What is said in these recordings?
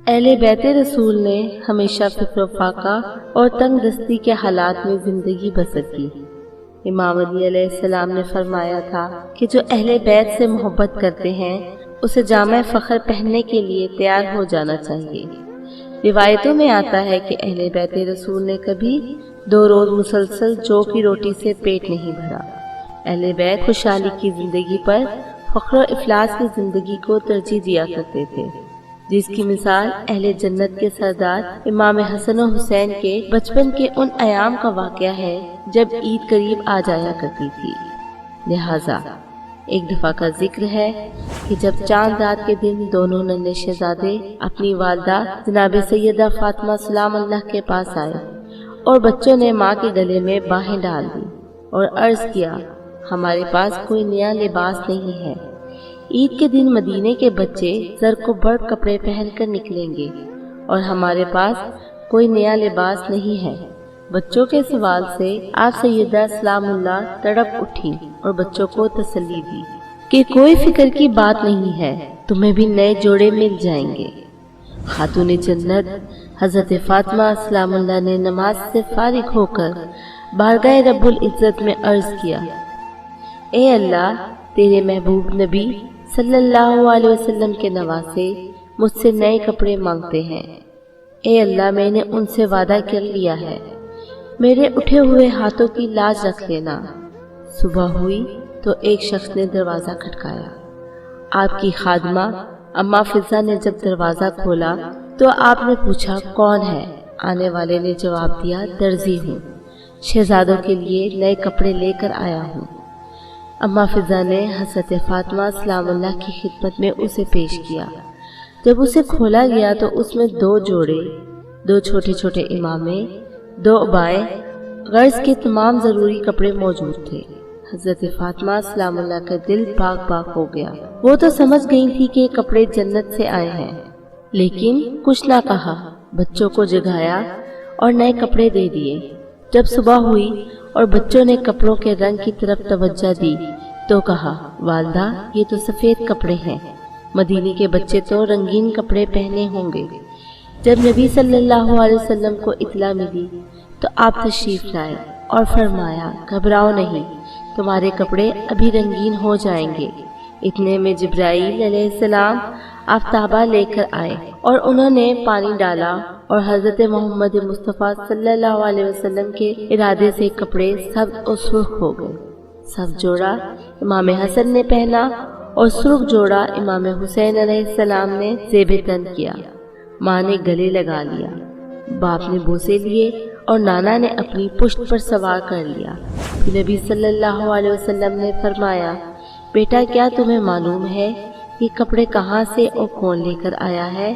اہل بیت رسول نے ہمیشہ فکر و فاقہ اور تنگ دستی کے حالات میں زندگی بسر کی۔ امام علی علیہ السلام نے فرمایا تھا کہ جو اہل بیت سے محبت کرتے ہیں اسے جامع فخر پہننے کے لیے تیار ہو جانا چاہیے۔ روایتوں میں آتا ہے کہ اہل بیت رسول نے کبھی 2 روز مسلسل جو کی روٹی سے پیٹ نہیں بھرا۔ اہل بیت خوشحالی کی زندگی پر فخر و افلاس کی زندگی کو ترجیح دیا کرتے تھے، جس کی مثال اہل جنت کے سردار امام حسن و حسین کے بچپن کے ان ایام کا واقعہ ہے جب عید قریب آ جایا کرتی تھی۔ لہٰذا ایک دفعہ کا ذکر ہے کہ جب چاند رات کے دن دونوں ننھے شہزادے اپنی والدہ جناب سیدہ فاطمہ سلام اللہ کے پاس آئے اور بچوں نے ماں کے گلے میں باہیں ڈال دی اور عرض کیا، ہمارے پاس کوئی نیا لباس نہیں ہے۔ عید کے دن مدینے کے بچے زر کو بڑھ کپڑے پہن کر نکلیں گے اور ہمارے پاس کوئی نیا لباس نہیں ہے۔ بچوں کے سوال سے آپ سیدہ سلام اللہ تڑپ اٹھی اور بچوں کو تسلی دی کہ کوئی فکر کی بات نہیں ہے، تمہیں بھی نئے جوڑے مل جائیں گے۔ خاتون جنت حضرت فاطمہ سلام اللہ نے نماز سے فارغ ہو کر بارگاہ رب العزت میں عرض کیا، اے اللہ، تیرے محبوب نبی صلی اللہ علیہ وسلم کے نواسے مجھ سے نئے کپڑے مانگتے ہیں۔ اے اللہ، میں نے ان سے وعدہ کر لیا ہے، میرے اٹھے ہوئے ہاتھوں کی لاج رکھ لینا۔ صبح ہوئی تو ایک شخص نے دروازہ کھٹکایا۔ آپ کی خادمہ اماں فضہ نے جب دروازہ کھولا تو آپ نے پوچھا، کون ہے؟ آنے والے نے جواب دیا، درزی ہوں، شہزادوں کے لیے نئے کپڑے لے کر آیا ہوں۔ اماں فضہ نے حضرت فاطمہ سلام اللہ کی خدمت میں اسے پیش کیا۔ جب اسے کھولا گیا تو اس میں 2 جوڑے، 2 چھوٹے چھوٹے امامے، 2 عبائیں، غرض کے تمام ضروری کپڑے موجود تھے۔ حضرت فاطمہ سلام اللہ کا دل پاک پاک ہو گیا۔ وہ تو سمجھ گئی تھی کہ کپڑے جنت سے آئے ہیں، لیکن کچھ نہ کہا، بچوں کو جگایا اور نئے کپڑے دے دیے۔ جب صبح ہوئی اور بچوں نے کپڑوں کے رنگ کی طرف توجہ دی تو کہا، والدہ، یہ تو سفید کپڑے ہیں، مدینے کے بچے تو رنگین کپڑے پہنے ہوں گے۔ جب نبی صلی اللہ علیہ وسلم کو اطلاع ملی تو آپ تشریف لائے اور فرمایا، گھبراؤ نہیں، تمہارے کپڑے ابھی رنگین ہو جائیں گے۔ اتنے میں جبرائیل علیہ السلام آفتابہ لے کر آئے اور انہوں نے پانی ڈالا اور حضرت محمد مصطفیٰ صلی اللہ علیہ وسلم کے ارادے سے کپڑے سبز اور سرخ ہو گئے۔ سبز جوڑا امام حسن نے پہنا اور سرخ جوڑا امام حسین علیہ السلام نے زیب تن کیا۔ ماں نے گلے لگا لیا، باپ نے بوسے لیے اور نانا نے اپنی پشت پر سوار کر لیا۔ پھر نبی صلی اللہ علیہ وسلم نے فرمایا، بیٹا، کیا تمہیں معلوم ہے یہ کپڑے کہاں سے اور کون لے کر آیا ہے؟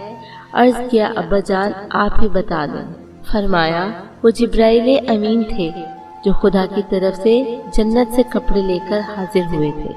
عرض کیا، ابا جان، آپ ہی بتا دیں۔ فرمایا، وہ جبرائیل امین تھے جو خدا کی طرف سے جنت سے کپڑے لے کر حاضر ہوئے تھے۔